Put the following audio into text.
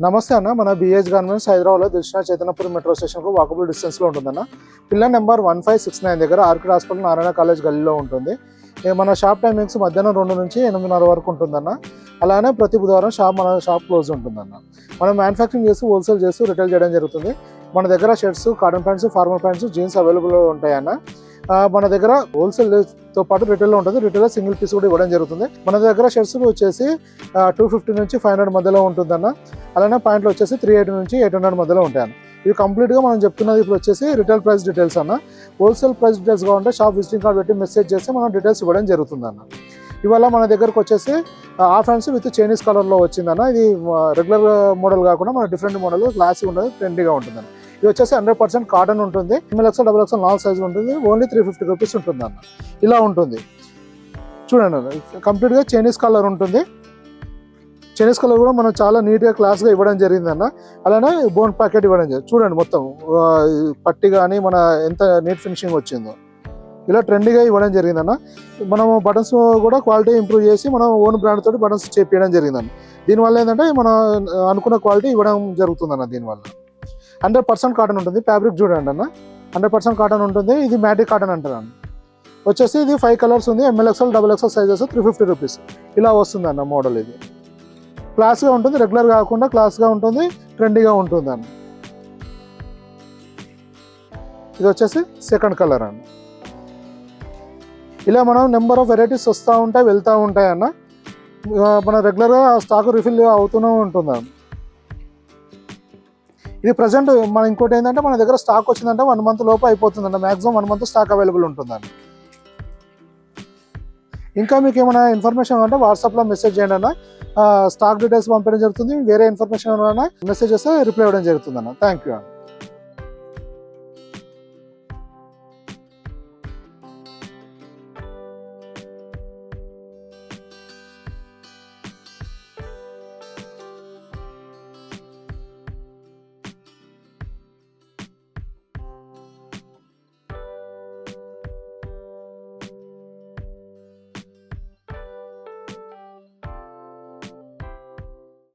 నమస్తే అన్న, మన బిహెచ్ గార్మెంట్స్ హైదరాబాద్లో దిల్షుక్ నగర్ చైతన్యపురం మెట్రో స్టేషన్కు వాకబుల్ డిస్టెన్స్లో ఉంటుందన్న. పిల్లర్ నెంబర్ 1569 దగ్గర ఆర్కిడ్ హాస్పిటల్ నారాయణ కాలేజ్ గల్లీలో ఉంటుంది. మన షాప్ టైమింగ్స్ మధ్యాహ్నం 2 నుంచి 8:30 వరకు ఉంటుందన్న. అలానే ప్రతి బుధవారం మన షాప్ క్లోజ్ ఉంటుందన్న. మనం మ్యానుఫ్యాక్చరింగ్ చేసి హోల్సేల్ చేస్తూ రిటైల్ చేయడం జరుగుతుంది. మన దగ్గర shirts, cotton pants, formal pants, jeans available ఉంటాయన్న. మన దగ్గర హోల్సేల్తో పాటు రిటైల్లో ఉంటుంది. రిటైల్లో సింగిల్ పీస్ కూడా ఇవ్వడం జరుగుతుంది. మన దగ్గర షర్ట్స్ వచ్చేసి 250 నుంచి 500 మధ్యలో ఉంటుందన్న. అలానే ప్యాంట్లు వచ్చేసి 380 నుంచి 800 మధ్యలో ఉంటాయన్న. ఇవి కంప్లీట్గా మనం చెప్తున్నది ఇప్పుడు వచ్చేసి రిటైల్ ప్రైస్ డీటెయిల్స్ అన్న. హోల్సేల్ ప్రైస్ డీటెయిల్స్ కావాలంటే షాప్ విజిటింగ్ కార్డ్ పెట్టి మెసేజ్ చేస్తే మనం డీటెయిల్స్ ఇవ్వడం జరుగుతుందన్న. ఇవాళ మన దగ్గరకు వచ్చేసి హాఫ్ హ్యాండ్స్ విత్ చైనీస్ కలర్లో వచ్చిందన్న. ఇది రెగ్యులర్ మోడల్ కాకుండా మన డిఫరెంట్ మోడల్ క్లాసిక్ ఉంటుంది, ట్రెండీగా ఉంటుందన్న. ఇది వచ్చేసి 100% కాటన్ ఉంటుంది. MLXL, XXL 4 సైజు ఉంటుంది. ఓన్లీ 350 రూపీస్ ఉంటుంది అన్న. ఇలా ఉంటుంది చూడండి అన్న. కంప్లీట్గా చైనీస్ కలర్ ఉంటుంది. చైనీస్ కలర్ కూడా మనం చాలా నీట్గా క్లాస్గా ఇవ్వడం జరిగిందన్న. అలానే బోన్ ప్యాకెట్ ఇవ్వడం జరిగింది. చూడండి మొత్తం పట్టి కానీ మన ఎంత నీట్ ఫినిషింగ్ వచ్చిందో ఇలా ట్రెండీగా ఇవ్వడం జరిగిందన్న. మనం బటన్స్ కూడా క్వాలిటీ ఇంప్రూవ్ చేసి మనం ఓన్ బ్రాండ్ తోటి బటన్స్ చేపించడం జరిగిందన్న. దీనివల్ల ఏంటంటే మనం అనుకున్న క్వాలిటీ ఇవ్వడం జరుగుతుందన్న. దీనివల్ల 100% కాటన్ ఉంటుంది. ఫ్యాబ్రిక్ చూడండి అన్న, 100% కాటన్ ఉంటుంది. ఇది మ్యాటిక్ కాటన్ అంటారు అన్న. వచ్చేసి ఇది 5 కలర్స్ ఉంది. MLXL, XXL సైజెస్ 350 రూపీస్ ఇలా వస్తుంది అన్న. మోడల్ ఇది క్లాస్గా ఉంటుంది, రెగ్యులర్ కాకుండా క్లాస్గా ఉంటుంది, ట్రెండీగా ఉంటుంది అన్న. ఇది వచ్చేసి సెకండ్ కలర్ అన్న. ఇలా మనం నెంబర్ ఆఫ్ వెరైటీస్ వస్తూ ఉంటాయి, వెళ్తూ ఉంటాయి అన్న. మన రెగ్యులర్గా స్టాక్ రిఫిల్ అవుతూనే ఉంటుంది అన్న. ఇది ప్రజెంట్ మన ఇంకోటి ఏంటంటే మన దగ్గర స్టాక్ వచ్చిందంటే 1 మంత్ లోపు అయిపోతుందండి. మ్యాక్సిమం 1 మంత్ స్టాక్ అవైలబుల్ ఉంటుందండి. ఇంకా మీకు ఏమైనా ఇన్ఫర్మేషన్ అంటే వాట్సాప్లో మెసేజ్ చేయండి అన్న. స్టాక్ డీటెయిల్స్ పంపించడం జరుగుతుంది. వేరే ఇన్ఫర్మేషన్ ఏమైనా మెసేజ్ చేస్తే రిప్లై ఇవ్వడం జరుగుతుంది అన్న. థ్యాంక్ యూ అన్న.